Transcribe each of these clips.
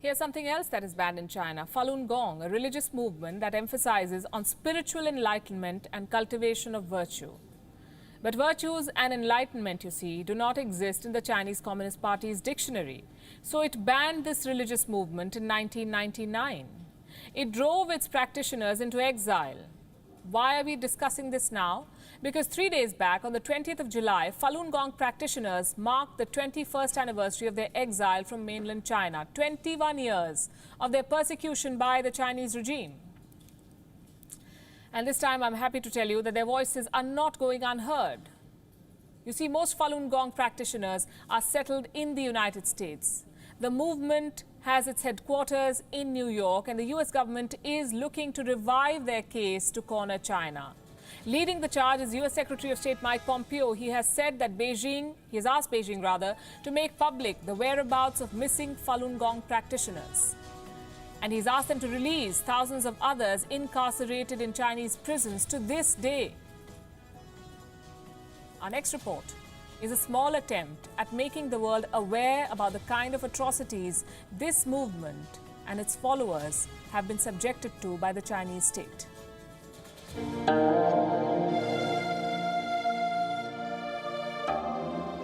Here's something else that is banned in China: Falun Gong, a religious movement that emphasizes on spiritual enlightenment and cultivation of virtue. But virtues and enlightenment, you see, do not exist in the Chinese Communist Party's dictionary. So it banned this religious movement in 1999. It drove its practitioners into exile. Why are we discussing this now? Because 3 days back, on the 20th of July, Falun Gong practitioners marked the 21st anniversary of their exile from mainland China, 21 years of their persecution by the Chinese regime. And this time, I'm happy to tell you that their voices are not going unheard. You see, most Falun Gong practitioners are settled in the United States. The movement has its headquarters in New York, and the US government is looking to revive their case to corner China. Leading the charge is US Secretary of State Mike Pompeo. He has said that he has asked Beijing to make public the whereabouts of missing Falun Gong practitioners. And he's asked them to release thousands of others incarcerated in Chinese prisons to this day. Our next report is a small attempt at making the world aware about the kind of atrocities this movement and its followers have been subjected to by the Chinese state.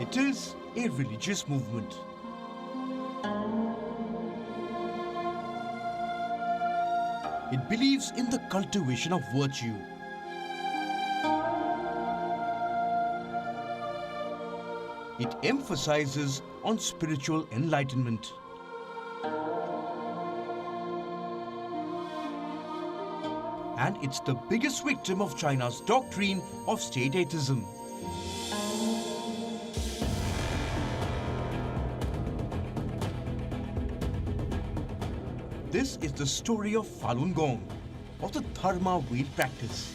It is a religious movement. It believes in the cultivation of virtue. It emphasizes on spiritual enlightenment. And it's the biggest victim of China's doctrine of state atheism. This is the story of Falun Gong, of the Dharma Ved practice.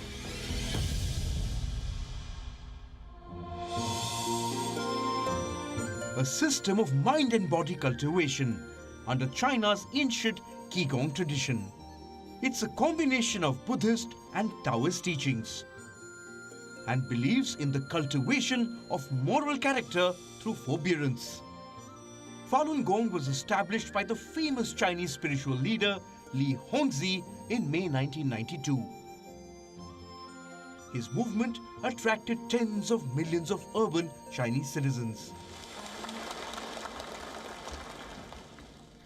A system of mind and body cultivation under China's ancient Qigong tradition. It's a combination of Buddhist and Taoist teachings and believes in the cultivation of moral character through forbearance. Falun Gong was established by the famous Chinese spiritual leader Li Hongzhi in May 1992. His movement attracted tens of millions of urban Chinese citizens.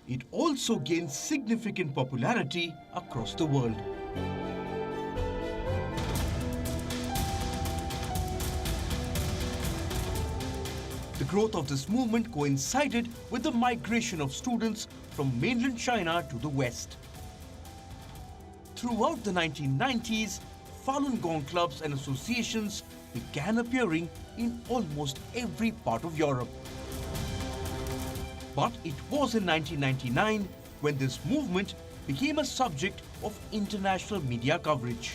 It also gained significant popularity across the world. The growth of this movement coincided with the migration of students from mainland China to the West. Throughout the 1990s, Falun Gong clubs and associations began appearing in almost every part of Europe. But it was in 1999 when this movement became a subject of international media coverage.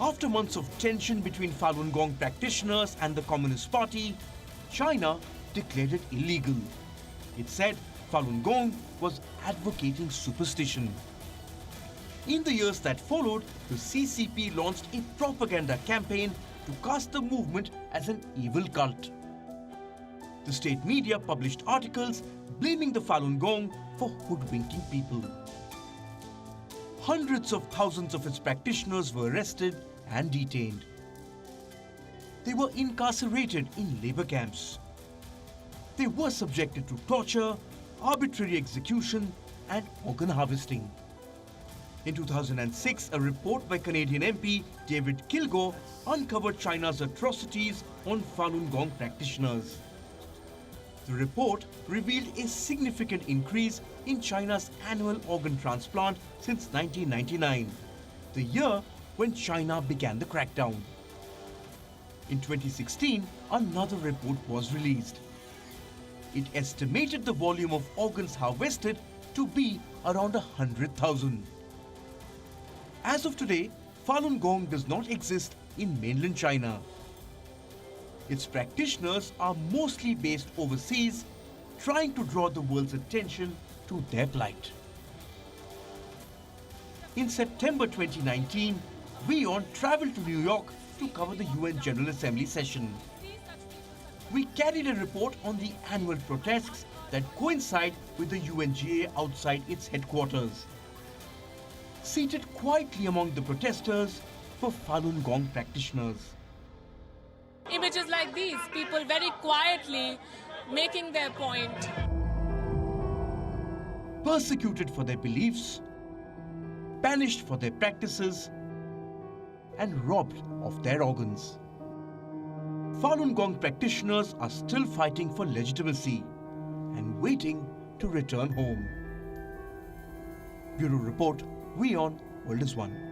After months of tension between Falun Gong practitioners and the Communist Party, China declared it illegal. It said Falun Gong was advocating superstition. In the years that followed, the CCP launched a propaganda campaign to cast the movement as an evil cult. The state media published articles blaming the Falun Gong for hoodwinking people. Hundreds of thousands of its practitioners were arrested and detained. They were incarcerated in labor camps. They were subjected to torture, arbitrary execution, and organ harvesting. In 2006, a report by Canadian MP David Kilgour uncovered China's atrocities on Falun Gong practitioners. The report revealed a significant increase in China's annual organ transplant since 1999, the year when China began the crackdown. In 2016, another report was released. It estimated the volume of organs harvested to be around 100,000. As of today, Falun Gong does not exist in mainland China. Its practitioners are mostly based overseas, trying to draw the world's attention to their plight. In September 2019, WION traveled to New York to cover the UN General Assembly session. We carried a report on the annual protests that coincide with the UNGA outside its headquarters. Seated quietly among the protesters were Falun Gong practitioners. Images like these, people very quietly making their point. Persecuted for their beliefs, banished for their practices, and robbed of their organs. Falun Gong practitioners are still fighting for legitimacy and waiting to return home. Bureau Report, WION, World is One.